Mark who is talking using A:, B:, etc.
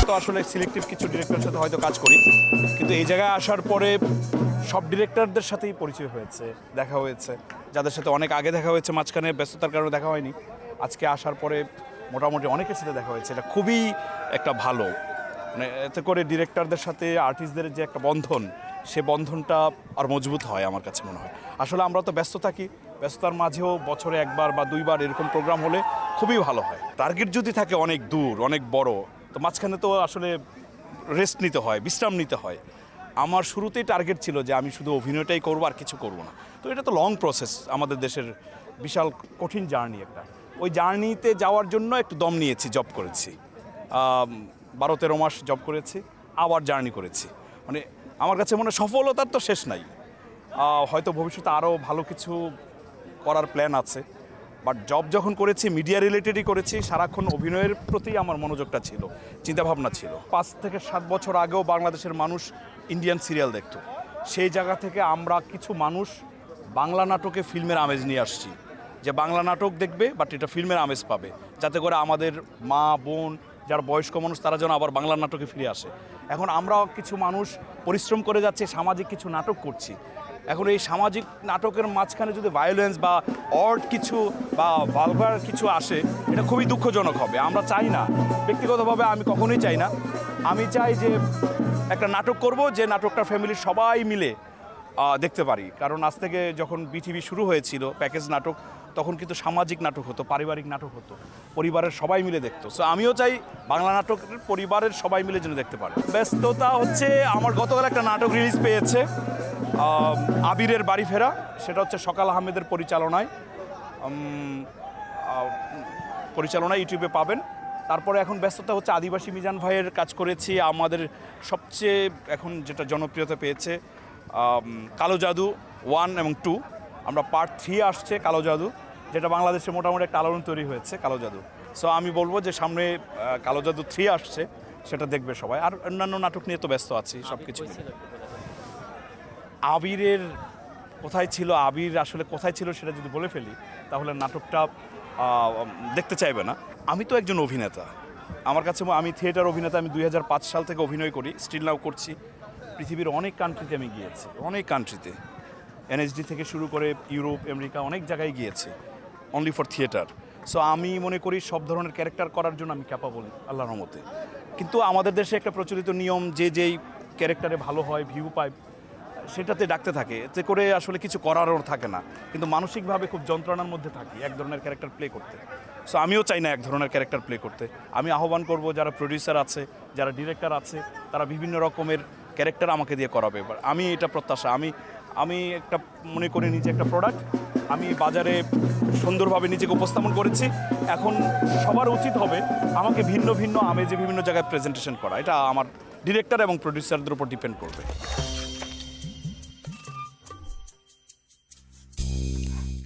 A: তো আসলে সিলেক্টিভ কিছু ডিরেক্টরের সাথে হয়তো কাজ করি, কিন্তু এই জায়গায় আসার পরে সব ডিরেক্টরদের সাথেই পরিচয় হয়েছে, দেখা হয়েছে, যাদের সাথে অনেক আগে দেখা হয়েছে, মাঝখানে ব্যস্ততার কারণে দেখা হয়নি। আজকে আসার পরে মোটামুটি অনেকের সাথে দেখা হয়েছে, এটা খুবই একটা ভালো, মানে এতে করে ডিরেক্টরদের সাথে আর্টিস্টদের যে একটা বন্ধন, সে বন্ধনটা আর মজবুত হয় আমার কাছে মনে হয়। আসলে আমরা তো ব্যস্ত থাকি, ব্যস্ততার মাঝেও বছরে একবার বা দুইবার এরকম প্রোগ্রাম হলে খুবই ভালো হয়। টার্গেট যদি থাকে অনেক দূর, অনেক বড়, তো মাঝখানে তো আসলে রেস্ট নিতে হয়, বিশ্রাম নিতে হয়। আমার শুরুতেই টার্গেট ছিল যে আমি শুধু অভিনয়টাই করবো আর কিছু করবো না। তো এটা তো লং প্রসেস, আমাদের দেশের বিশাল কঠিন জার্নি একটা। ওই জার্নিতে যাওয়ার জন্য একটু দম নিয়েছি, জব করেছি, 12-13 মাস জব করেছি, আবার জার্নি করেছি। মানে আমার কাছে মনে হয় সফলতার তো শেষ নাই, হয়তো ভবিষ্যতে আরও ভালো কিছু করার প্ল্যান আছে। বাট জব যখন করেছি মিডিয়া রিলেটেডই করেছি, সারাক্ষণ অভিনয়ের প্রতি আমার মনোযোগটা ছিল, চিন্তাভাবনা ছিল। 5 থেকে 7 বছর আগেও বাংলাদেশের মানুষ ইন্ডিয়ান সিরিয়াল দেখত, সেই জায়গা থেকে আমরা কিছু মানুষ বাংলা নাটকে ফিল্মের আমেজ নিয়ে আসছি, যে বাংলা নাটক দেখবে বাট এটা ফিল্মের আমেজ পাবে, যাতে করে আমাদের মা বোন যারা বয়স্ক মানুষ তারা যেন আবার বাংলা নাটকে ফিরে আসে। এখন আমরা কিছু মানুষ পরিশ্রম করে যাচ্ছে, সামাজিক কিছু নাটক করছি। এখন এই সামাজিক নাটকের মাঝখানে যদি ভায়োলেন্স বা অড কিছু বা ভালগার কিছু আসে, এটা খুবই দুঃখজনক হবে। আমরা চাই না, ব্যক্তিগতভাবে আমি কখনোই চাই না। আমি চাই যে একটা নাটক করব, যে নাটকটা ফ্যামিলির সবাই মিলে দেখতে পারি। কারণ আজ থেকে যখন বিটিভি শুরু হয়েছিল প্যাকেজ নাটক, তখন কিন্তু সামাজিক নাটক হতো, পারিবারিক নাটক হতো, পরিবারের সবাই মিলে দেখতো। সো আমিও চাই বাংলা নাটকের পরিবারের সবাই মিলে যেন দেখতে পারে। ব্যস্ততা হচ্ছে, আমার গতকাল একটা নাটক রিলিজ পেয়েছে, আবিরের বাড়ি ফেরা, সেটা হচ্ছে সকাল আহমেদের পরিচালনায় ইউটিউবে পাবেন। তারপরে এখন ব্যস্ততা হচ্ছে আদিবাসী মিজান ভাইয়ের কাজ করেছি, আমাদের সবচেয়ে এখন যেটা জনপ্রিয়তা পেয়েছে কালো জাদু 1 এবং 2, আমরা পার্ট 3 আসছে কালো জাদু, যেটা বাংলাদেশে মোটামুটি একটা আলোড়ন তৈরি হয়েছে কালো জাদু। সো আমি বলবো যে সামনে কালো জাদু 3 আসছে, সেটা দেখবে সবাই। আর অন্যান্য নাটক নিয়ে তো ব্যস্ত আছি সব কিছু। আবিরের কোথায় ছিল, আবির আসলে কোথায় ছিল সেটা যদি বলে ফেলি তাহলে নাটকটা দেখতে চাইবে না। আমি তো একজন অভিনেতা, আমার কাছে আমি থিয়েটার অভিনেতা, আমি 2005 সাল থেকে অভিনয় করি, স্টিল নাও করছি। পৃথিবীর অনেক কান্ট্রিতে আমি গিয়েছি, অনেক কান্ট্রিতে, এনএসডি থেকে শুরু করে ইউরোপ, আমেরিকা, অনেক জায়গায় গিয়েছি অনলি ফর থিয়েটার। সো আমি মনে করি সব ধরনের ক্যারেক্টার করার জন্য আমি ক্যাপাবল আল্লাহর রহমতে। কিন্তু আমাদের দেশে একটা প্রচলিত নিয়ম, যে যেই ক্যারেক্টারে ভালো হয়, ভিউ পায়, সেটাতে ডাকতে থাকে, এতে করে আসলে কিছু করারও থাকে না। কিন্তু মানসিকভাবে খুব যন্ত্রণার মধ্যে থাকি এক ধরনের ক্যারেক্টার প্লে করতে। সো আমিও চাই না এক ধরনের ক্যারেক্টার প্লে করতে। আমি আহ্বান করব যারা প্রডিউসার আছে, যারা ডিরেক্টর আছে, তারা বিভিন্ন রকমের ক্যারেক্টার আমাকে দিয়ে করাবে। এবার আমি এটা প্রত্যাশা, আমি একটা মনে করি নিজে একটা প্রোডাক্ট, আমি বাজারে সুন্দরভাবে নিজেকে উপস্থাপন করেছি। এখন সবার উচিত হবে আমাকে ভিন্ন ভিন্ন আমেজে বিভিন্ন জায়গায় প্রেজেন্টেশন করা। এটা আমার ডিরেক্টর এবং প্রডিউসারদের উপর ডিপেন্ড করবে।